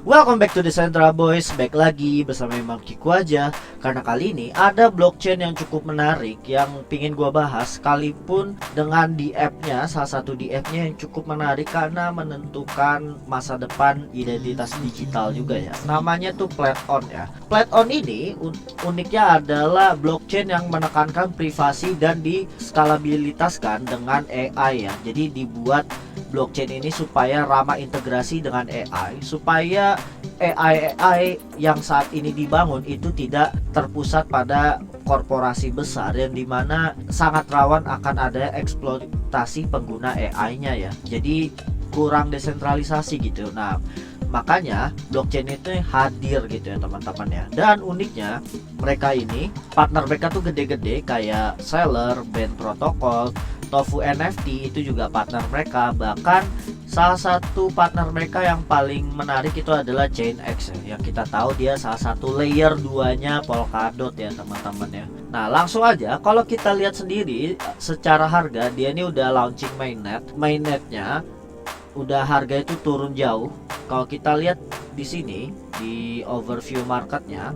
Welcome back to the Central Boys. Back lagi bersama Imam Kiku aja. Karena kali ini ada blockchain yang cukup menarik yang pingin gua bahas, sekalipun dengan di app-nya, salah satu di app-nya yang cukup menarik karena menentukan masa depan identitas digital juga ya. Namanya tuh Platon ya. Platon ini uniknya adalah blockchain yang menekankan privasi dan diskalabilitaskan dengan AI ya. Jadi dibuat blockchain ini supaya ramah integrasi dengan AI, supaya AI yang saat ini dibangun itu tidak terpusat pada korporasi besar yang dimana sangat rawan akan ada eksploitasi pengguna AI-nya ya. Jadi kurang desentralisasi gitu. Nah, makanya blockchain itu hadir gitu ya teman-teman ya. Dan uniknya mereka ini partner mereka tuh gede-gede kayak Seller, Band Protocol, Tofu NFT itu juga partner mereka. Bahkan salah satu partner mereka yang paling menarik itu adalah Chainx ya, yang kita tahu dia salah satu layer 2-nya Polkadot ya teman-teman ya. Nah, langsung aja kalau kita lihat sendiri secara harga, dia ini udah launching mainnetnya udah harga itu turun jauh. Kalau kita lihat di sini di overview marketnya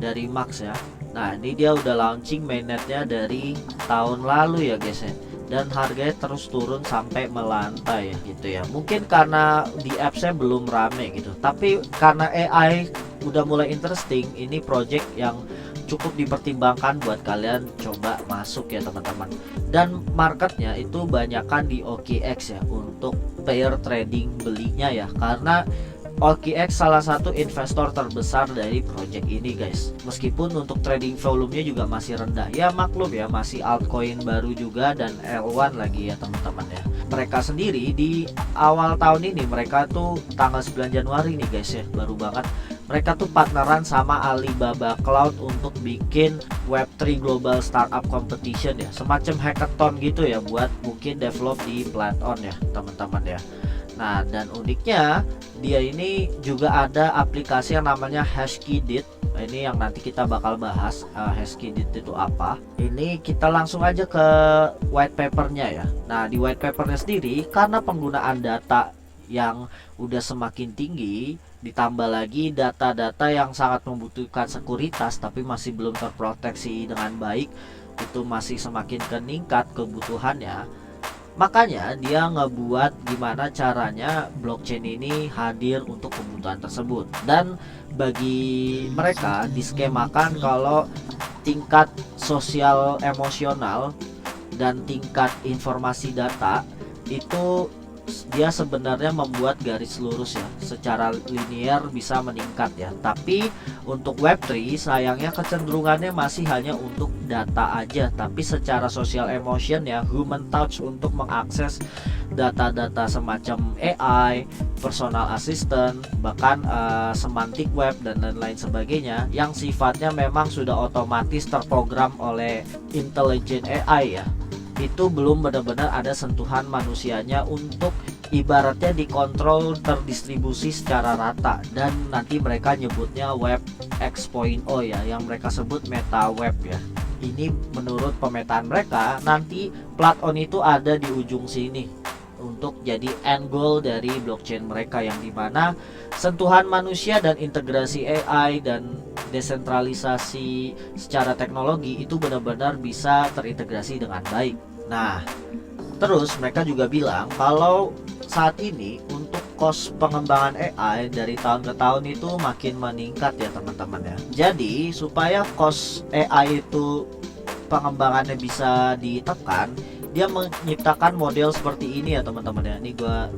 dari Max ya. Nah, ini dia udah launching mainnetnya dari tahun lalu ya guys ya. Dan harganya terus turun sampai melantai gitu ya. Mungkin karena di appsnya belum rame gitu, tapi karena AI udah mulai interesting, ini project yang cukup dipertimbangkan buat kalian coba masuk ya teman-teman. Dan marketnya itu banyakkan di OKX ya untuk pair trading belinya ya, karena OKX salah satu investor terbesar dari project ini guys. Meskipun untuk trading volumenya juga masih rendah ya, maklum ya, masih altcoin baru juga dan L1 lagi ya teman-teman ya. Mereka sendiri di awal tahun ini, mereka tuh tanggal 9 Januari nih guys ya, baru banget. Mereka tuh partneran sama Alibaba Cloud untuk bikin Web3 Global Startup Competition ya, semacam hackathon gitu ya, buat mungkin develop di Platon ya teman-teman ya. Nah, dan uniknya dia ini juga ada aplikasi yang namanya Hashkey.it. Ini yang nanti kita bakal bahas. Hashkey.it itu apa? Ini kita langsung aja ke white papernya ya. Nah, di white papernya sendiri, karena penggunaan data yang udah semakin tinggi, ditambah lagi data-data yang sangat membutuhkan sekuritas tapi masih belum terproteksi dengan baik, itu masih semakin meningkat kebutuhannya. Makanya dia ngebuat gimana caranya blockchain ini hadir untuk kebutuhan tersebut. Dan bagi mereka diskemakan kalau tingkat sosial emosional dan tingkat informasi data itu dia sebenarnya membuat garis lurus ya, secara linear bisa meningkat ya. Tapi untuk Web3 sayangnya kecenderungannya masih hanya untuk data aja, tapi secara social emotion ya, human touch untuk mengakses data-data semacam AI, personal assistant, bahkan semantic web dan lain-lain sebagainya yang sifatnya memang sudah otomatis terprogram oleh intelligent AI ya. Itu belum benar-benar ada sentuhan manusianya untuk ibaratnya dikontrol, terdistribusi secara rata. Dan nanti mereka nyebutnya web X.0 ya, yang mereka sebut meta web ya. Ini menurut pemetaan mereka, nanti Platon itu ada di ujung sini untuk jadi end goal dari blockchain mereka, yang dimana sentuhan manusia dan integrasi AI dan desentralisasi secara teknologi itu benar-benar bisa terintegrasi dengan baik. Nah, terus mereka juga bilang kalau saat ini untuk cost pengembangan AI dari tahun ke tahun itu makin meningkat ya teman-teman ya. Jadi supaya cost AI itu pengembangannya bisa ditekan, dia menciptakan model seperti ini ya teman-teman ya. Ini gua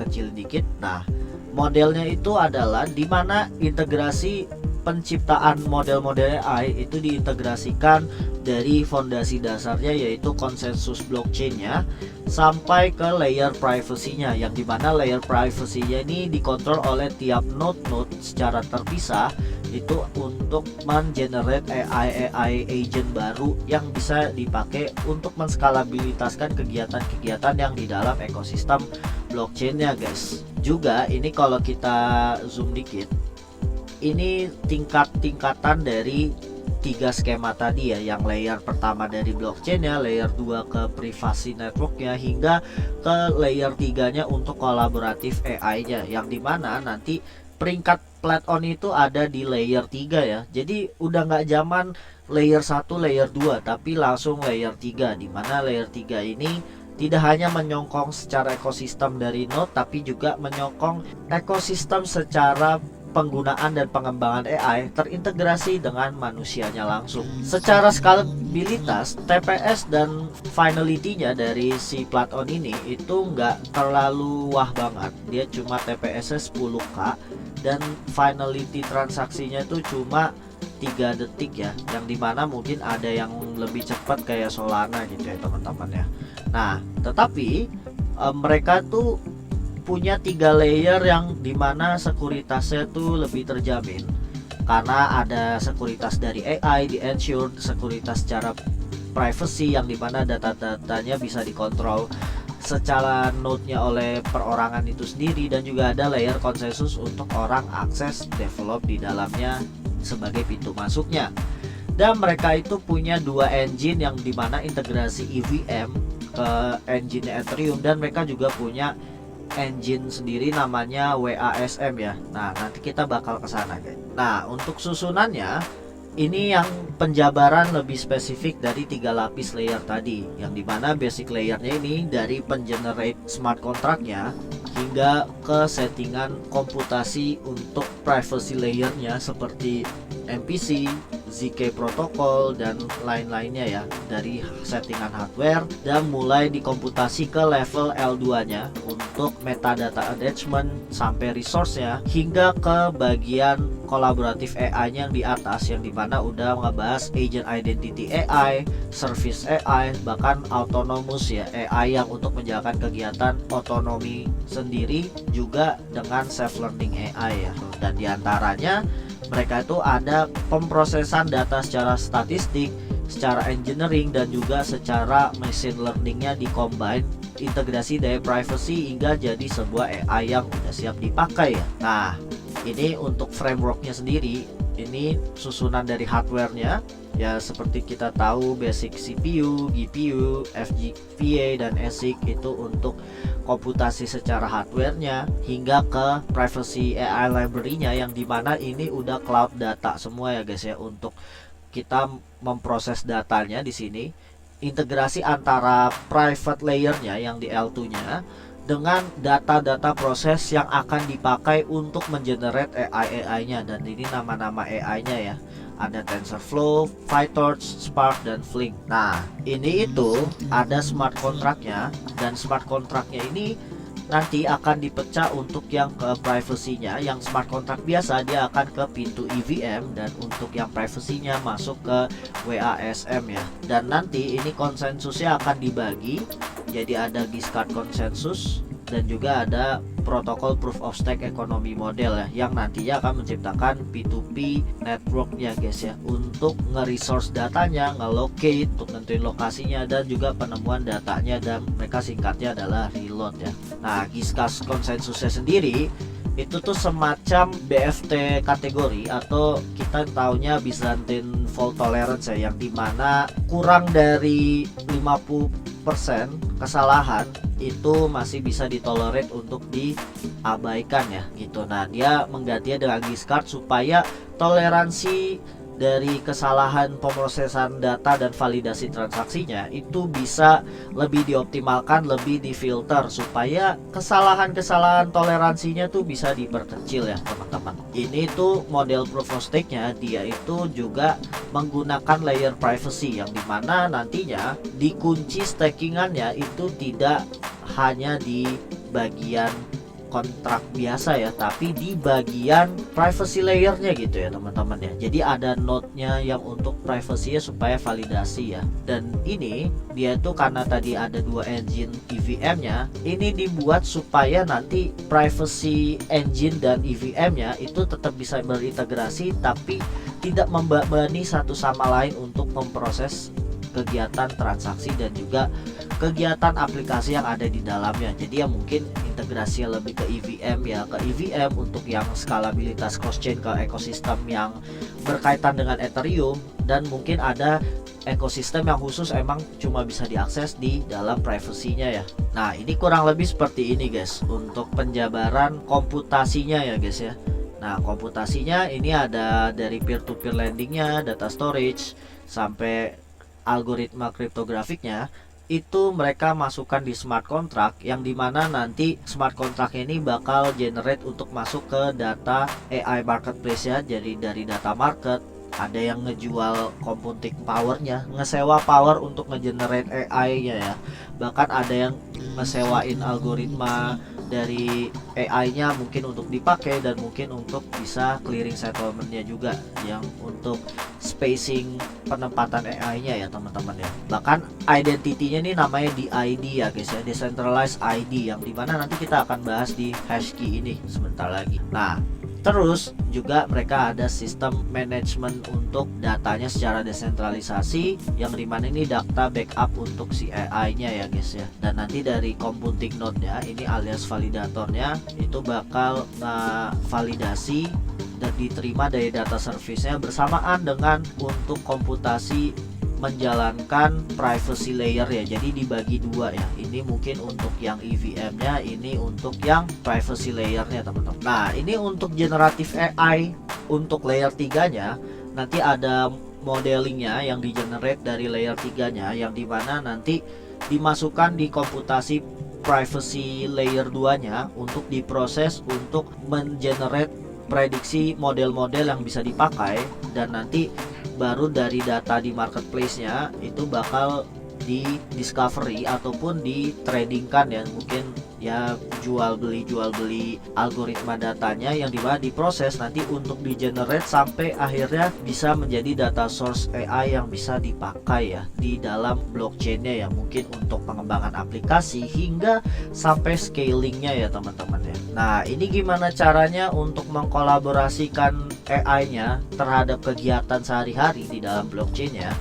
kecil dikit. Nah, modelnya itu adalah dimana integrasi penciptaan model-model AI itu diintegrasikan dari fondasi dasarnya, yaitu konsensus blockchainnya, sampai ke layer privacy-nya, yang dimana layer privacy-nya ini dikontrol oleh tiap node-node secara terpisah, itu untuk mengenerate AI agent baru yang bisa dipakai untuk menskalabilitaskan kegiatan-kegiatan yang di dalam ekosistem blockchainnya guys. Juga ini kalau kita zoom dikit, ini tingkatan dari 3 skema tadi ya, yang layer pertama dari blockchain ya, layer 2 ke privasi networknya, hingga ke layer 3 nya untuk kolaboratif AI nya, yang dimana nanti peringkat Platon itu ada di layer 3 ya. Jadi udah nggak zaman layer 1, layer 2, tapi langsung layer 3, di mana layer 3 ini tidak hanya menyokong secara ekosistem dari node, tapi juga menyokong ekosistem secara penggunaan dan pengembangan AI terintegrasi dengan manusianya langsung. Secara skalabilitas, TPS dan finality-nya dari si Platon ini itu nggak terlalu wah banget. Dia cuma TPS-nya 10k dan finality transaksinya itu cuma 3 detik ya, yang dimana mungkin ada yang lebih cepat kayak Solana gitu ya teman-teman ya. Nah, tetapi mereka tuh punya 3 layer yang dimana sekuritasnya tuh lebih terjamin, karena ada sekuritas dari AI, di ensure sekuritas secara privacy yang dimana data-datanya bisa dikontrol secara node-nya oleh perorangan itu sendiri, dan juga ada layer konsensus untuk orang akses develop di dalamnya sebagai pintu masuknya. Dan mereka itu punya 2 engine yang dimana integrasi EVM ke engine Ethereum, dan mereka juga punya engine sendiri namanya WASM ya. Nah, nanti kita bakal ke sana guys. Nah, untuk susunannya ini yang penjabaran lebih spesifik dari 3 lapis layer tadi, yang dimana basic layernya ini dari pengenerate smart contract-nya hingga ke settingan komputasi untuk privacy layernya seperti MPC, ZK protokol dan lain-lainnya ya, dari settingan hardware dan mulai dikomputasi ke level L2 nya untuk metadata attachment sampai resource-nya hingga ke bagian kolaboratif AI nya yang di atas, yang dimana udah ngebahas agent identity AI, service AI, bahkan autonomous ya, AI yang untuk menjalankan kegiatan otonomi sendiri juga dengan self learning AI ya. Dan diantaranya mereka itu ada pemrosesan data secara statistik, secara engineering, dan juga secara machine learningnya di-combine, integrasi dari privacy hingga jadi sebuah AI yang udah siap dipakai ya. Nah, ini untuk frameworknya sendiri, ini susunan dari hardwarenya ya, seperti kita tahu basic CPU, GPU, FPGA dan ASIC itu untuk komputasi secara hardwarenya, hingga ke privacy AI library-nya yang dimana ini udah cloud data semua ya guys ya, untuk kita memproses datanya di sini. Integrasi antara private layernya yang di L2-nya dengan data-data proses yang akan dipakai untuk mengenerate AI-nya, dan ini nama-nama AI-nya ya. Ada TensorFlow, PyTorch, Spark, dan Flink. Nah, ini itu ada smart contract-nya, dan smart contract-nya ini nanti akan dipecah untuk yang ke privacy-nya. Yang smart contract biasa dia akan ke pintu EVM, dan untuk yang privacy-nya masuk ke WASM ya. Dan nanti ini konsensusnya akan dibagi, jadi ada Giscard konsensus dan juga ada protokol proof of stake economy model ya, yang nantinya akan menciptakan P2P network ya guys ya, untuk nge-resource datanya, nge-locate, untuk nentuin lokasinya, dan juga penemuan datanya, dan mereka singkatnya adalah reload ya. Nah, Giscard konsensusnya sendiri itu tuh semacam BFT kategori, atau kita taunya Byzantine fault tolerance ya, yang dimana kurang dari 50% kesalahan itu masih bisa ditolerate untuk diabaikan ya gitu. Nah, dia menggantinya dengan Giscard supaya toleransi dari kesalahan pemrosesan data dan validasi transaksinya itu bisa lebih dioptimalkan, lebih difilter, supaya kesalahan-kesalahan toleransinya tuh bisa diperkecil ya teman-teman. Ini tuh model proof of stake-nya, dia itu juga menggunakan layer privacy, yang dimana nantinya dikunci stakingannya itu tidak hanya di bagian kontrak biasa ya, tapi di bagian privacy layernya gitu ya teman-teman ya. Jadi ada node-nya yang untuk privacy ya, supaya validasi ya. Dan ini dia tuh karena tadi ada 2 engine EVM-nya, ini dibuat supaya nanti privacy engine dan EVM-nya itu tetap bisa berintegrasi, tapi tidak membebani satu sama lain untuk memproses kegiatan transaksi dan juga kegiatan aplikasi yang ada di dalamnya. Jadi ya mungkin integrasinya lebih ke EVM ya, ke EVM untuk yang skalabilitas cross chain ke ekosistem yang berkaitan dengan Ethereum, dan mungkin ada ekosistem yang khusus emang cuma bisa diakses di dalam privacy-nya ya. Nah, ini kurang lebih seperti ini guys untuk penjabaran komputasinya ya guys ya. Nah, komputasinya ini ada dari peer-to-peer lendingnya, data storage, sampai algoritma kriptografiknya. Itu mereka masukkan di smart contract, yang dimana nanti smart contract ini bakal generate untuk masuk ke data AI marketplace ya. Jadi dari data market, ada yang ngejual computing powernya, ngesewa power untuk ngegenerate AI-nya ya. Bahkan ada yang ngesewain algoritma dari AI-nya mungkin untuk dipakai, dan mungkin untuk bisa clearing settlement-nya juga, yang untuk spacing penempatan AI-nya ya teman-teman ya. Bahkan identity-nya ini namanya DID ya guys ya, decentralized ID, yang dimana nanti kita akan bahas di Hashkey ini sebentar lagi. Nah, terus juga mereka ada sistem manajemen untuk datanya secara desentralisasi, yang dimana ini data backup untuk si AI-nya ya guys ya. Dan nanti dari computing node-nya ini alias validatornya itu bakal validasi dan diterima dari data service-nya bersamaan dengan untuk komputasi menjalankan privacy layer ya. Jadi dibagi dua ya, ini mungkin untuk yang EVM-nya, ini untuk yang privacy layer-nya teman-teman. Nah, ini untuk generative AI untuk layer 3-nya nanti ada modelingnya yang di generate dari layer 3-nya, yang dimana nanti dimasukkan di komputasi privacy layer 2-nya untuk diproses untuk mengenerate prediksi model-model yang bisa dipakai, dan nanti baru dari data di marketplace-nya itu bakal di discovery ataupun di tradingkan ya, mungkin ya jual beli algoritma datanya, yang dimana diproses nanti untuk di generate sampai akhirnya bisa menjadi data source AI yang bisa dipakai ya di dalam blockchainnya ya, mungkin untuk pengembangan aplikasi hingga sampai scalingnya ya teman-teman ya. Nah, ini gimana caranya untuk mengkolaborasikan AI-nya terhadap kegiatan sehari-hari di dalam blockchainnya.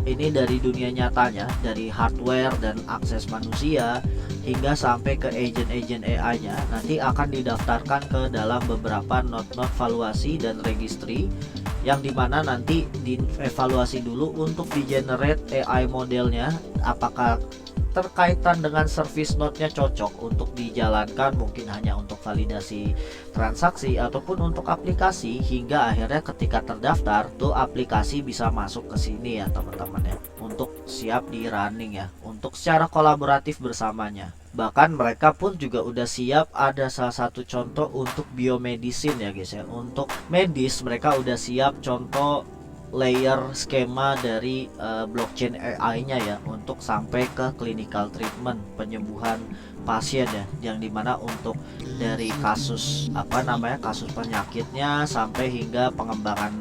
Ini dari dunia nyatanya, dari hardware dan akses manusia hingga sampai ke agent-agent AI-nya nanti akan didaftarkan ke dalam beberapa node-node valuasi dan registry, yang dimana nanti dievaluasi dulu untuk di-generate AI modelnya, apakah terkaitan dengan service node-nya cocok untuk dijalankan, mungkin hanya untuk validasi transaksi ataupun untuk aplikasi, hingga akhirnya ketika terdaftar tuh aplikasi bisa masuk ke sini ya teman-teman ya, untuk siap di running ya, untuk secara kolaboratif bersamanya. Bahkan mereka pun juga udah siap, ada salah satu contoh untuk biomedicine ya guys ya. Untuk medis mereka udah siap contoh layer skema dari blockchain AI-nya ya, untuk sampai ke clinical treatment, penyembuhan pasien ya, yang dimana untuk dari kasus kasus penyakitnya sampai hingga pengembangan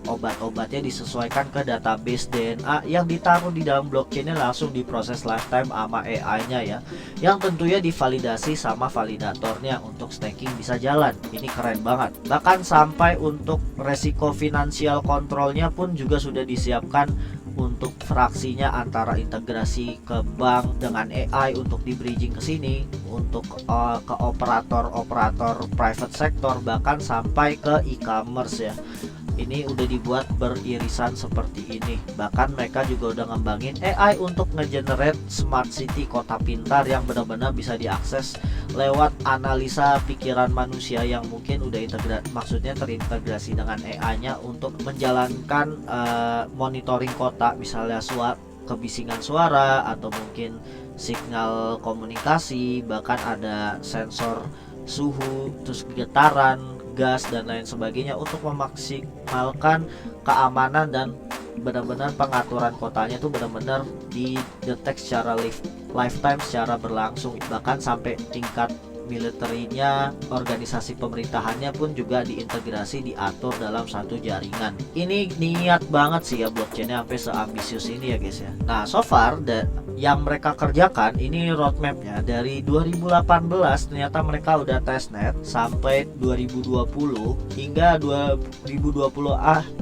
obat-obatnya disesuaikan ke database DNA yang ditaruh di dalam blockchainnya, langsung diproses lifetime sama AI-nya ya, yang tentunya divalidasi sama validatornya untuk staking bisa jalan. Ini keren banget. Bahkan sampai untuk resiko finansial kontrolnya pun juga sudah disiapkan untuk fraksinya, antara integrasi ke bank dengan AI untuk di bridging ke sini, untuk ke operator private sector, bahkan sampai ke e-commerce ya. Ini udah dibuat beririsan seperti ini. Bahkan mereka juga udah ngembangin AI untuk ngegenerate smart city, kota pintar yang benar-benar bisa diakses lewat analisa pikiran manusia, yang mungkin udah maksudnya terintegrasi dengan AI-nya untuk menjalankan monitoring kota, misalnya kebisingan suara atau mungkin signal komunikasi, bahkan ada sensor suhu, terus getaran, gas dan lain sebagainya, untuk memaksimalkan keamanan dan benar-benar pengaturan kotanya itu benar-benar didetek secara lifetime, secara berlangsung. Bahkan sampai tingkat militernya, organisasi pemerintahannya pun juga diintegrasi, diatur dalam satu jaringan. Ini niat banget sih ya blockchainnya sampai seambisius ini ya guys ya. Nah, so far yang mereka kerjakan ini roadmapnya dari 2018 ternyata mereka udah testnet sampai 2020, hingga 2020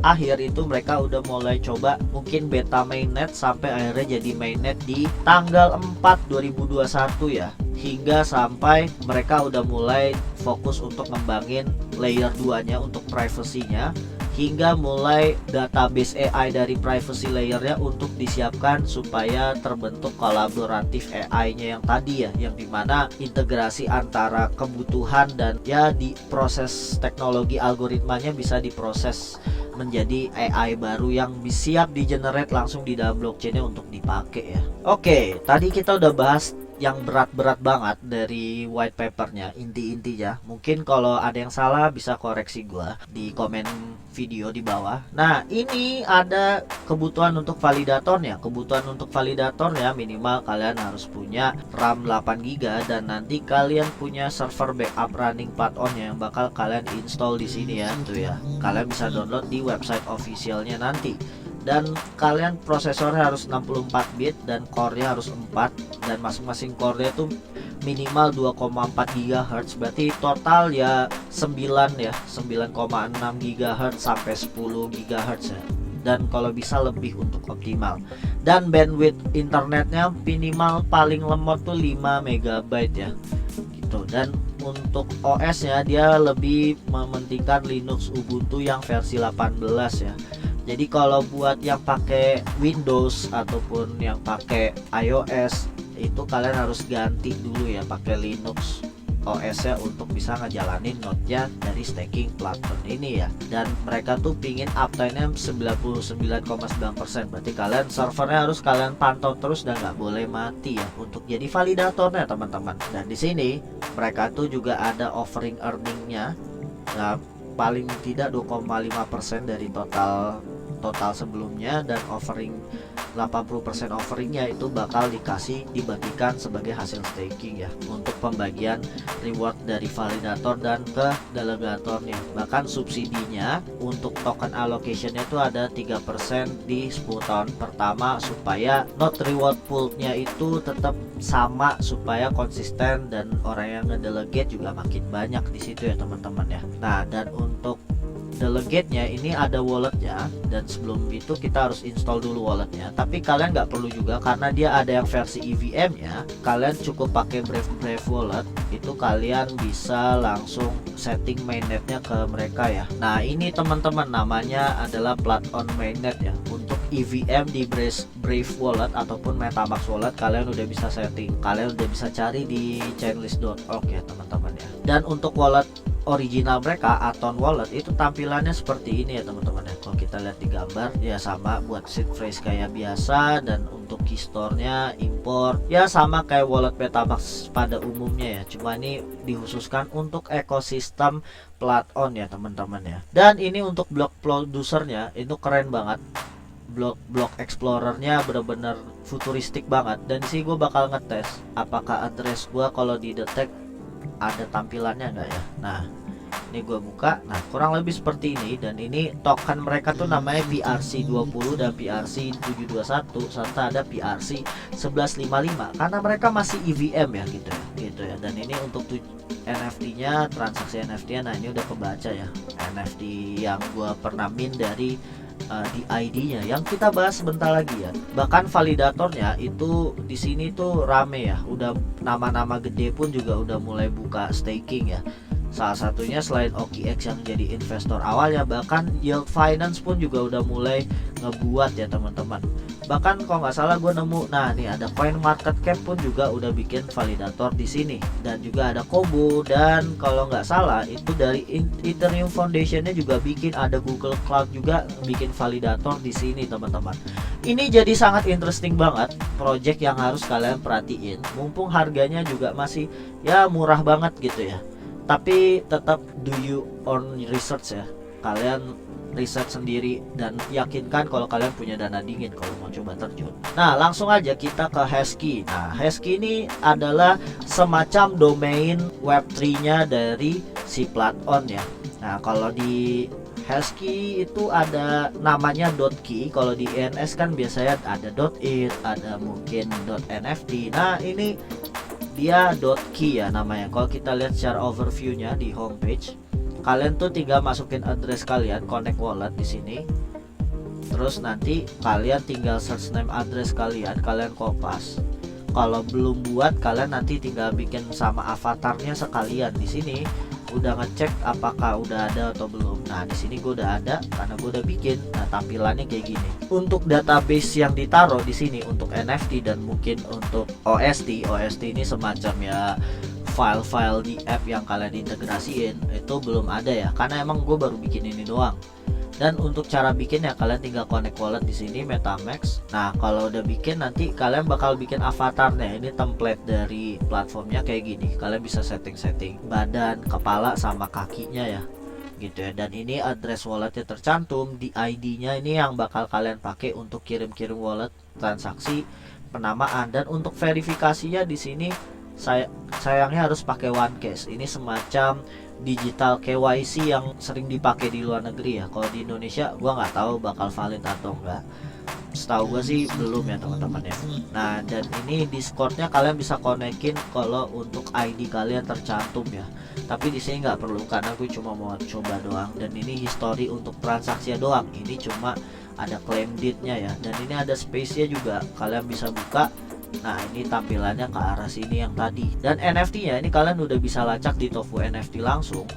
akhir itu mereka udah mulai coba mungkin beta mainnet, sampai akhirnya jadi mainnet di tanggal 4 2021 ya, hingga sampai mereka udah mulai fokus untuk ngembangin layer 2 nya untuk privacy-nya. hingga mulai database AI dari privacy layernya untuk disiapkan supaya terbentuk kolaboratif AI-nya yang tadi ya, yang dimana integrasi antara kebutuhan dan ya di proses teknologi algoritmanya bisa diproses menjadi AI baru yang siap di generate langsung di dalam blockchainnya untuk dipakai ya. Oke, tadi kita udah bahas yang berat-berat banget dari white papernya, inti-intinya. Mungkin kalau ada yang salah bisa koreksi gua di komen video di bawah. Nah, ini ada kebutuhan untuk validatornya. Kebutuhan untuk validatornya minimal kalian harus punya RAM 8 GB dan nanti kalian punya server backup running Platon yang bakal kalian install di sini ya. Tuh ya. Kalian bisa download di website officialnya nanti. Dan kalian prosesornya harus 64 bit dan core-nya harus 4 dan masing-masing core-nya itu minimal 2,4 GHz, berarti total ya 9,6 GHz sampai 10 GHz ya. Dan kalau bisa lebih untuk optimal. Dan bandwidth internetnya minimal paling lemot tuh 5 MB ya. Gitu. Dan untuk OS-nya dia lebih mementingkan Linux Ubuntu yang versi 18 ya. Jadi kalau buat yang pakai Windows ataupun yang pakai iOS itu kalian harus ganti dulu ya pakai Linux OS-nya untuk bisa ngejalanin node-nya dari staking platform ini ya. Dan mereka tuh pingin uptime-nya 99,9%. Berarti kalian servernya harus kalian pantau terus dan nggak boleh mati ya untuk jadi validatornya teman-teman. Dan di sini mereka tuh juga ada offering earning-nya. Nah, paling tidak 2,5% dari total sebelumnya, dan offering 80% offeringnya itu bakal dibagikan sebagai hasil staking ya untuk pembagian reward dari validator dan ke delegatornya. Bahkan subsidinya untuk token allocationnya itu ada 3% di 10 tahun pertama supaya node reward poolnya itu tetap sama supaya konsisten dan orang yang ngedelegate juga makin banyak di situ ya teman-teman ya. Nah, dan untuk delegate-nya ini ada walletnya, dan sebelum itu kita harus install dulu walletnya. Tapi kalian nggak perlu juga karena dia ada yang versi EVM-nya. Kalian cukup pakai Brave Wallet, itu kalian bisa langsung setting mainnetnya ke mereka ya. Nah, ini teman-teman namanya adalah Platon mainnet ya. Untuk EVM di Brave Wallet ataupun MetaMask Wallet kalian udah bisa setting. Kalian udah bisa cari di chainlist.org ya teman-teman ya. Dan untuk wallet original mereka, Aton Wallet, itu tampilannya seperti ini ya teman-teman ya. Kalau kita lihat di gambar ya sama buat seed phrase kayak biasa, dan untuk keystore-nya import ya sama kayak wallet MetaMask pada umumnya ya. Cuma ini dikhususkan untuk ekosistem Platon ya teman-teman ya. Dan ini untuk block producernya itu keren banget. Block explorernya bener-bener futuristik banget. Dan di sini gue bakal ngetes apakah address gue kalau didetek ada tampilannya enggak ya. Nah, ini gue buka. Nah, kurang lebih seperti ini. Dan ini token mereka tuh namanya PRC20 dan PRC721 serta ada PRC1155 karena mereka masih EVM ya gitu ya. Dan ini untuk NFT-nya, transaksi NFT-nya. Nah, ini udah kebaca ya, NFT yang gue pernah mint dari di ID-nya yang kita bahas sebentar lagi ya. Bahkan validatornya itu di sini tuh rame ya. Udah nama-nama gede pun juga udah mulai buka staking ya. Salah satunya selain OKX yang jadi investor awalnya, bahkan Yield Finance pun juga udah mulai ngebuat ya teman-teman. Bahkan kalau nggak salah gue nemu, nah nih ada Coin Market Cap pun juga udah bikin validator di sini, dan juga ada Kobo, dan kalau nggak salah itu dari Ethereum Foundation-nya juga bikin, ada Google Cloud juga bikin validator di sini teman-teman. Ini jadi sangat interesting banget, project yang harus kalian perhatiin. Mumpung harganya juga masih ya murah banget gitu ya. Tapi tetap do you own research ya. Kalian riset sendiri dan yakinkan kalau kalian punya dana dingin kalau mau coba terjun. Nah, langsung aja kita ke Hashkey. Nah, Hashkey ini adalah semacam domain web3-nya dari si Platon ya. Nah, kalau di Hashkey itu ada namanya .key. Kalau di ENS kan biasanya ada .it, ada mungkin .nft. Nah, ini dia .key ya namanya. Kalau kita lihat secara overview-nya di homepage, kalian tuh tinggal masukin address kalian, connect wallet di sini. Terus nanti kalian tinggal search name address kalian kopas. Kalau belum buat, kalian nanti tinggal bikin sama avatarnya sekalian di sini. udah ngecek apakah udah ada atau belum. Nah di sini gue udah ada karena gue udah bikin. Nah tampilannya kayak gini. Untuk database yang ditaruh di sini untuk NFT dan mungkin untuk OST ini semacam ya file-file di app yang kalian integrasiin itu belum ada ya, karena emang gue baru bikin ini doang. Dan untuk cara bikinnya kalian tinggal connect wallet di sini MetaMask. Nah kalau udah bikin nanti kalian bakal bikin avatarnya. Ini template dari platformnya kayak gini. Kalian bisa setting badan, kepala sama kakinya ya, gitu ya. Dan ini address walletnya tercantum di ID-nya, ini yang bakal kalian pakai untuk kirim-kirim wallet, transaksi, penamaan. Dan untuk verifikasinya di sini sayangnya harus pakai OneCash. Ini semacam digital KYC yang sering dipakai di luar negeri ya. Kalau di Indonesia gua nggak tahu bakal valid atau enggak. Setahu gua sih belum ya teman-teman ya. Nah dan ini Discordnya kalian bisa konekin kalau untuk ID kalian tercantum ya. Tapi di sini nggak perlu karena gue cuma mau coba doang. Dan ini history untuk transaksi doang. Ini cuma ada claim deed-nya ya. Dan ini ada space-nya juga, kalian bisa buka. Nah ini tampilannya ke arah sini yang tadi. Dan NFT nya ini kalian udah bisa lacak di Tofu NFT langsung.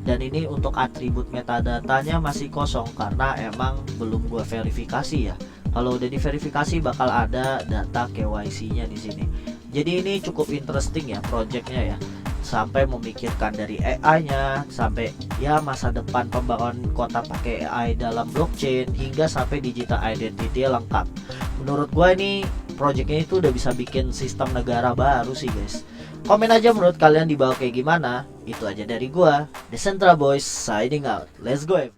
Dan ini untuk atribut metadatanya masih kosong karena emang belum gua verifikasi ya. Kalau udah diverifikasi bakal ada data KYC nya di sini. Jadi ini cukup interesting ya projectnya ya. Sampai memikirkan dari AI nya sampai ya masa depan pembangunan kota pakai AI dalam blockchain hingga sampai digital identity lengkap. Menurut gua ini projectnya itu udah bisa bikin sistem negara baru sih guys. Komen aja menurut kalian di bawah kayak gimana. Itu aja dari gua, The Central Boys signing out. Let's go everyone.